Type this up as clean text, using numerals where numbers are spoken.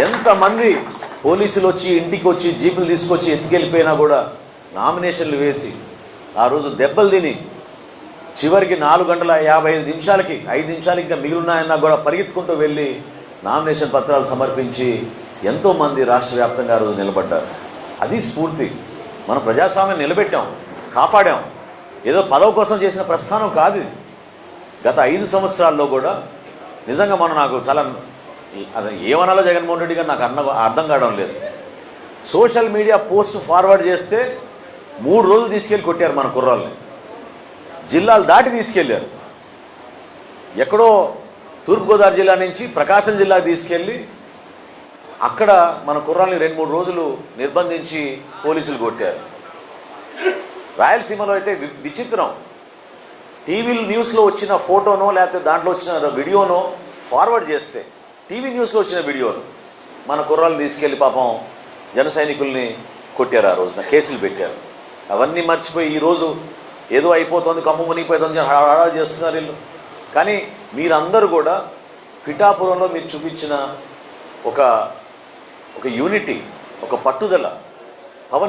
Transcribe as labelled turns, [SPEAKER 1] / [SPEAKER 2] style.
[SPEAKER 1] ఎంతమంది పోలీసులు వచ్చి ఇంటికి వచ్చి జీపులు తీసుకొచ్చి ఎత్తుకెళ్ళిపోయినా కూడా నామినేషన్లు వేసి ఆ రోజు దెబ్బలు తిని చివరికి 4:55 5 నిమిషాలకి ఇంకా మిగిలినాయన్నా కూడా పరిగెత్తుకుంటూ వెళ్ళి నామినేషన్ పత్రాలు సమర్పించి ఎంతోమంది రాష్ట్ర వ్యాప్తంగా ఆ రోజు నిలబడ్డారు. అది స్ఫూర్తి. మనం ప్రజాస్వామ్యం నిలబెట్టాం, కాపాడాం. ఏదో పదవి కోసం చేసిన ప్రస్థానం కాదు ఇది. గత 5 సంవత్సరాల్లో కూడా నిజంగా నాకు చాలా అది ఏమనాలో జగన్మోహన్ రెడ్డి గారు నాకు అర్థం కావడం లేదు. సోషల్ మీడియా పోస్ట్ ఫార్వర్డ్ చేస్తే 3 రోజులు తీసుకెళ్ళి కొట్టారు మన కుర్రాళ్ళని. జిల్లాలు దాటి తీసుకెళ్ళారు. ఎక్కడో తూర్పుగోదావరి జిల్లా నుంచి ప్రకాశం జిల్లాకు తీసుకెళ్ళి అక్కడ మన కుర్రాళ్ళని 2-3 రోజులు నిర్బంధించి పోలీసులు కొట్టారు. రాయలసీమలో అయితే విచిత్రం. టీవీ న్యూస్లో వచ్చిన ఫోటోనో లేకపోతే దాంట్లో వచ్చిన వీడియోనో ఫార్వర్డ్ చేస్తే టీవీ న్యూస్లో వచ్చిన వీడియోను మన కుర్రాళ్ళని తీసుకెళ్ళి పాపం జన సైనికుల్ని కొట్టారు. ఆ రోజున కేసులు పెట్టారు. అవన్నీ మర్చిపోయి ఈరోజు ఏదో అయిపోతుంది, కమ్ము మునిగిపోతుంది హడావిడి చేస్తున్నారు వీళ్ళు. కానీ మీరందరూ కూడా పిఠాపురంలో మీరు చూపించిన ఒక యూనిటీ, ఒక పట్టుదల,